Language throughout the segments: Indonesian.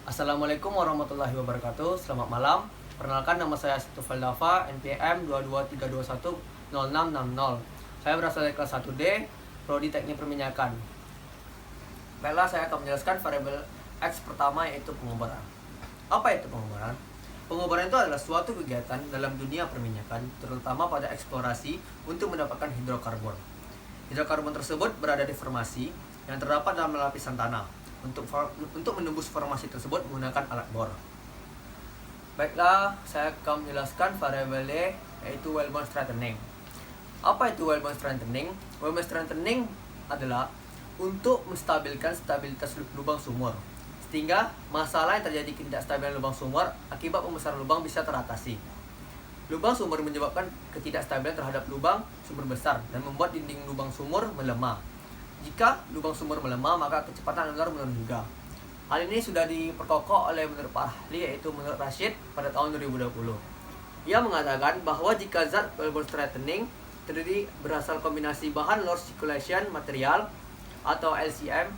Assalamualaikum warahmatullahi wabarakatuh. Selamat malam. Perkenalkan, nama saya Situfal Dafa, NPM 223210660. Saya berasal dari kelas 1D, Prodi Teknik Perminyakan. Baiklah, saya akan menjelaskan variabel X pertama, yaitu pengubaran. Apa itu pengubaran? Pengubaran itu adalah suatu kegiatan dalam dunia perminyakan, terutama pada eksplorasi untuk mendapatkan hidrokarbon. Hidrokarbon tersebut berada di formasi yang terdapat dalam lapisan tanah. Untuk menembus formasi tersebut menggunakan alat bor. Baiklah, saya akan menjelaskan variabel Y, yaitu wellbore strengthening. Apa itu wellbore strengthening? Wellbore strengthening adalah untuk menstabilkan stabilitas lubang sumur, sehingga masalah yang terjadi ketidakstabilan lubang sumur akibat pembesaran lubang bisa teratasi. Lubang sumur menyebabkan ketidakstabilan terhadap lubang sumur besar dan membuat dinding lubang sumur melemah. Jika lubang sumur melemah, maka kecepatan anular menurun juga. Hal ini sudah diperkokoh oleh menurut para ahli, yaitu menurut Rashid pada tahun 2020. Ia mengatakan bahwa jika zat wellbore strengthening terdiri berasal kombinasi bahan low circulation material atau LCM,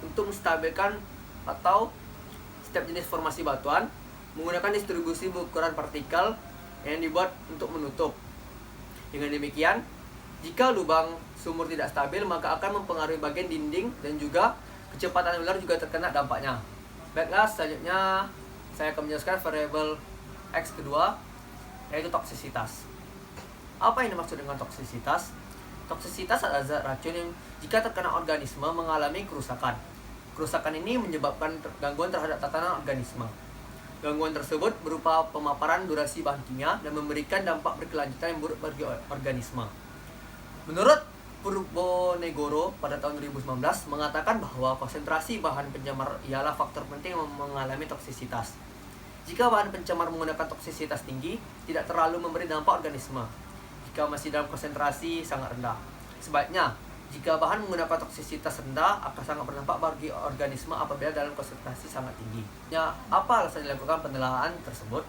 untuk menstabilkan atau setiap jenis formasi batuan menggunakan distribusi ukuran partikel yang dibuat untuk menutup. Dengan demikian, jika lubang sumur tidak stabil, maka akan mempengaruhi bagian dinding dan juga kecepatan anular juga terkena dampaknya. Baiklah, selanjutnya saya akan menjelaskan variabel X kedua, yaitu toksisitas. Apa yang dimaksud dengan toksisitas? Toksisitas adalah zat racun yang jika terkena organisme mengalami kerusakan. Kerusakan ini menyebabkan gangguan terhadap tatanan organisme. Gangguan tersebut berupa pemaparan durasi bahan kimia dan memberikan dampak berkelanjutan yang buruk bagi organisme. Menurut Purwonegoro pada tahun 2019 mengatakan bahwa konsentrasi bahan pencemar ialah faktor penting yang mengalami toksisitas. Jika bahan pencemar menggunakan toksisitas tinggi, tidak terlalu memberi dampak organisme. Jika masih dalam konsentrasi sangat rendah. Sebaliknya, jika bahan menggunakan toksisitas rendah, akan sangat berdampak bagi organisme apabila dalam konsentrasi sangat tinggi. Ya, apa alasan dilakukan penelaahan tersebut?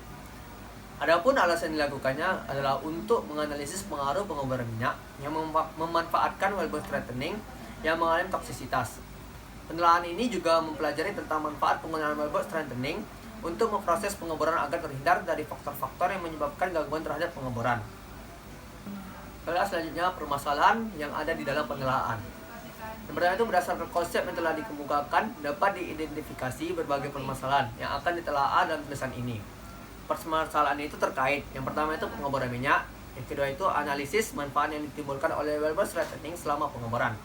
Adapun alasan dilakukannya adalah untuk menganalisis pengaruh pengubaran minyak yang memanfaatkan wellbore strengthening yang mengalami toksisitas. Penelaahan ini juga mempelajari tentang manfaat penggunaan wellbore strengthening untuk memproses pengubaran agar terhindar dari faktor-faktor yang menyebabkan gangguan terhadap pengubaran. Lalu selanjutnya, permasalahan yang ada di dalam penelaahan. Yang pertama itu, berdasarkan konsep yang telah dikemukakan, dapat diidentifikasi berbagai permasalahan yang akan ditelaah dalam tulisan ini. Permasalahan itu terkait, yang pertama itu pengubaran minyak, yang kedua itu analisis manfaat yang ditimbulkan oleh wellbore strengthening selama pengubaran,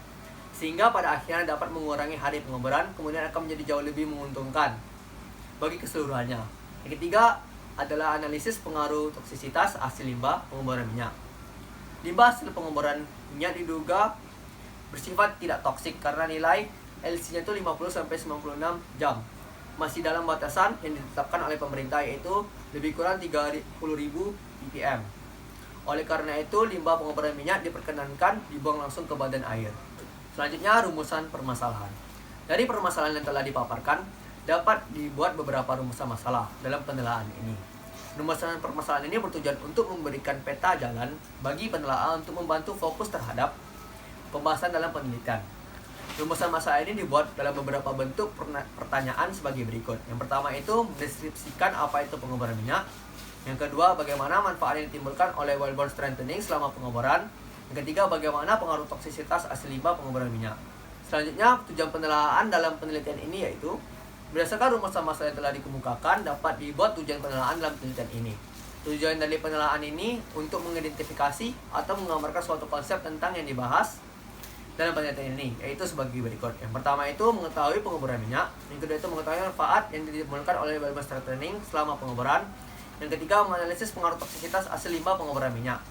sehingga pada akhirnya dapat mengurangi hari pengubaran, kemudian akan menjadi jauh lebih menguntungkan bagi keseluruhannya. Yang ketiga adalah analisis pengaruh toksisitas hasil limbah pengubaran minyak. Limbah hasil pengubaran minyak diduga bersifat tidak toksik karena nilai LC-nya itu 50-96 jam. Masih dalam batasan yang ditetapkan oleh pemerintah, yaitu lebih kurang 30.000 ppm. Oleh karena itu, limbah pengubaran minyak diperkenankan dibuang langsung ke badan air. Selanjutnya, rumusan permasalahan. Dari permasalahan yang telah dipaparkan, dapat dibuat beberapa rumusan masalah dalam penelaahan ini. Rumusan permasalahan ini bertujuan untuk memberikan peta jalan bagi penelaah untuk membantu fokus terhadap pembahasan dalam penelitian. Rumusan masalah ini dibuat dalam beberapa bentuk pertanyaan sebagai berikut. Yang pertama itu mendeskripsikan apa itu pengubaran minyak. Yang kedua, bagaimana manfaat yang ditimbulkan oleh wellbore strengthening selama pengubaran. Yang ketiga, bagaimana pengaruh toksisitas hasil limbah pengubaran minyak. Selanjutnya, tujuan penelaahan dalam penelitian ini yaitu berdasarkan rumusan masalah yang telah dikemukakan, dapat dibuat tujuan penelaahan dalam penelitian ini. Tujuan dari penelaahan ini untuk mengidentifikasi atau menggambarkan suatu konsep tentang yang dibahas dalam penelitian ini, yaitu sebagai berikut. Yang pertama itu mengetahui pengubaran minyak. Yang kedua itu mengetahui manfaat yang ditimbulkan oleh wellbore strengthening selama pengubaran. Yang ketiga, menganalisis pengaruh toksisitas hasil limbah pengubaran minyak.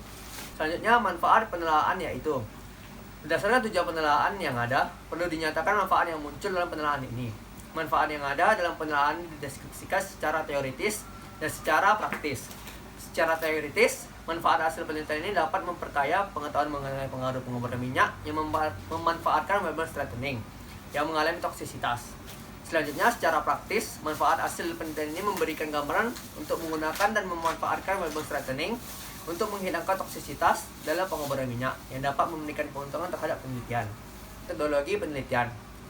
Selanjutnya, manfaat penelaahan, yaitu berdasarkan tujuan penelaahan yang ada, perlu dinyatakan manfaat yang muncul dalam penelaahan ini. Manfaat yang ada dalam penelaahan dideskripsikan secara teoritis dan secara praktis. Secara teoritis, manfaat hasil penelitian ini dapat memperkaya pengetahuan mengenai pengaruh pengubaran minyak yang memanfaatkan wellbore strengthening yang mengalami toksisitas. Selanjutnya, secara praktis, manfaat hasil penelitian ini memberikan gambaran untuk menggunakan dan memanfaatkan wellbore strengthening untuk menghilangkan toksisitas dalam pengubaran minyak yang dapat memberikan keuntungan terhadap penelitian. Metodologi penelitian.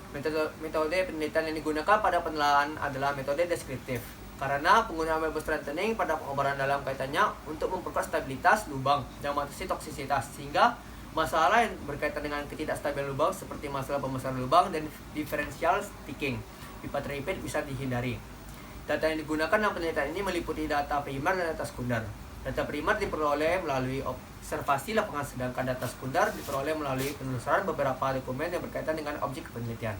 Metode penelitian yang digunakan pada penelaahan adalah metode deskriptif. Karena penggunaan wellbore strengthening pada pengobaran dalam kaitannya untuk memperkuat stabilitas lubang dan mengatasi toksisitas, sehingga masalah yang berkaitan dengan ketidakstabilan lubang seperti masalah pembesaran lubang dan differential sticking pipa terjepit bisa dihindari. Data yang digunakan dalam penelitian ini meliputi data primer dan data sekunder. Data primer diperoleh melalui observasi lapangan, sedangkan data sekunder diperoleh melalui penelusuran beberapa dokumen yang berkaitan dengan objek penelitian.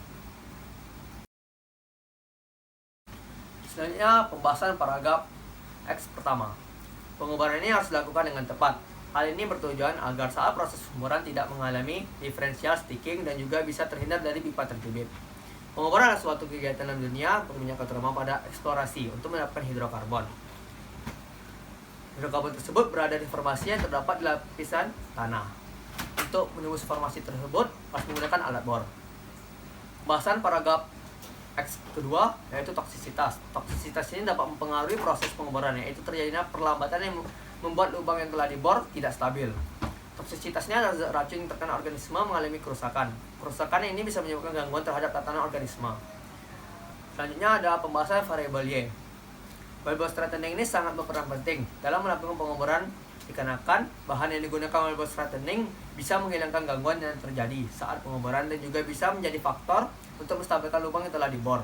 Selanjutnya, pembahasan paragraf X pertama. Pengobaran ini harus dilakukan dengan tepat. Hal ini bertujuan agar saat proses pemboran tidak mengalami differential sticking dan juga bisa terhindar dari pipa terjepit. Pengobaran adalah suatu kegiatan dalam dunia berminyak terutama pada eksplorasi untuk mendapatkan hidrokarbon. Hidrokarbon tersebut berada di formasi yang terdapat di lapisan tanah. Untuk menembus formasi tersebut harus menggunakan alat bor. Pembahasan paragraf X kedua yaitu toksisitas. Toksisitas ini dapat mempengaruhi proses pengobaran, yaitu terjadinya perlambatan yang membuat lubang yang telah dibor tidak stabil. Toksisitasnya adalah racun yang terkena organisme mengalami kerusakan. Kerusakan ini bisa menyebabkan gangguan terhadap tatanan organisme. Selanjutnya ada pembahasan variabel Y. Wellbore strengthening ini sangat berperan penting dalam melakukan pengobaran, dikarenakan bahan yang digunakan wellbore strengthening bisa menghilangkan gangguan yang terjadi saat pengobaran dan juga bisa menjadi faktor untuk menstabilkan lubang yang telah dibor.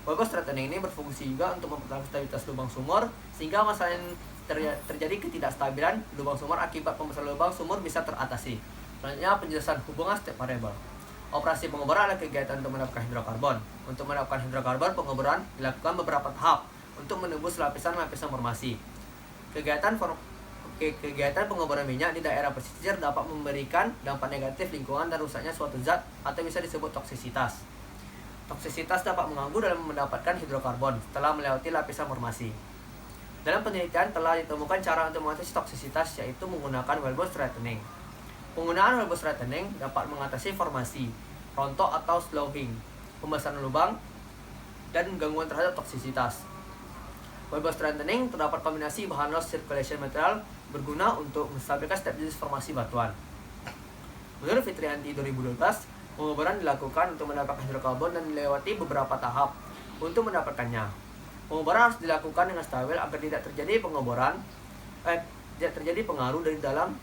Wellbore strengthening ini berfungsi juga untuk mempertahankan stabilitas lubang sumur, sehingga masalah yang terjadi ketidakstabilan lubang sumur akibat pembesaran lubang sumur bisa teratasi. Selanjutnya, penjelasan hubungan setiap variabel. Operasi pengobaran adalah kegiatan untuk mendapatkan hidrokarbon. Untuk mendapatkan hidrokarbon, pengobaran dilakukan beberapa tahap untuk menembus lapisan-lapisan formasi. Kegiatan pengobaran minyak di daerah pesisir dapat memberikan dampak negatif lingkungan dan rusaknya suatu zat atau bisa disebut toksisitas. Toksisitas dapat mengganggu dalam mendapatkan hidrokarbon setelah melewati lapisan formasi. Dalam penelitian telah ditemukan cara untuk mengatasi toksisitas, yaitu menggunakan wellbore strengthening. Penggunaan wellbore strengthening dapat mengatasi formasi, rontok atau sloughing, pembesaran lubang, dan gangguan terhadap toksisitas. Wellbore strengthening terdapat kombinasi bahan loss circulation material berguna untuk menstabilkan setiap jenis formasi batuan. Menurut Fitrianti 2012, pengobaran dilakukan untuk mendapatkan hidrokarbon dan melewati beberapa tahap untuk mendapatkannya. Pengobaran harus dilakukan dengan stabil agar tidak terjadi tidak terjadi pengaruh dari dalam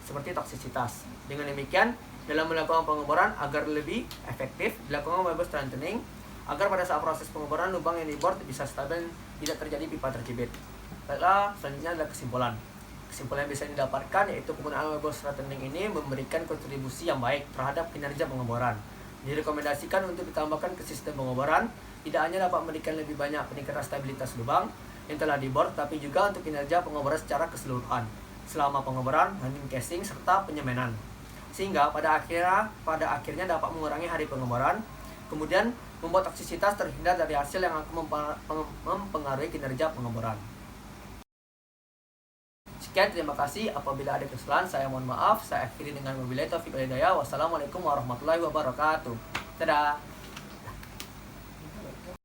seperti toksisitas. Dengan demikian, dalam melakukan pengobaran agar lebih efektif, dilakukan wellbore strengthening agar pada saat proses pengobaran lubang yang dibor bisa stabil, tidak terjadi pipa terjepit. Selanjutnya adalah kesimpulan. Kesimpulan yang bisa didapatkan yaitu penggunaan wellbore strengthening ini memberikan kontribusi yang baik terhadap kinerja pengobaran. Direkomendasikan untuk ditambahkan ke sistem pengobaran, tidak hanya dapat memberikan lebih banyak peningkatan stabilitas lubang yang telah dibor, tapi juga untuk kinerja pengobaran secara keseluruhan selama pengobaran, handling casing, serta penyemanan, sehingga pada akhirnya dapat mengurangi hari pengobaran, kemudian membuat toksisitas terhindar dari hasil yang akan mempengaruhi kinerja pengobaran. Sekian, terima kasih. Apabila ada kesalahan, saya mohon maaf. Saya akhiri dengan wabillahi taufiq wal hidayah. Wassalamualaikum warahmatullahi wabarakatuh. Dadah.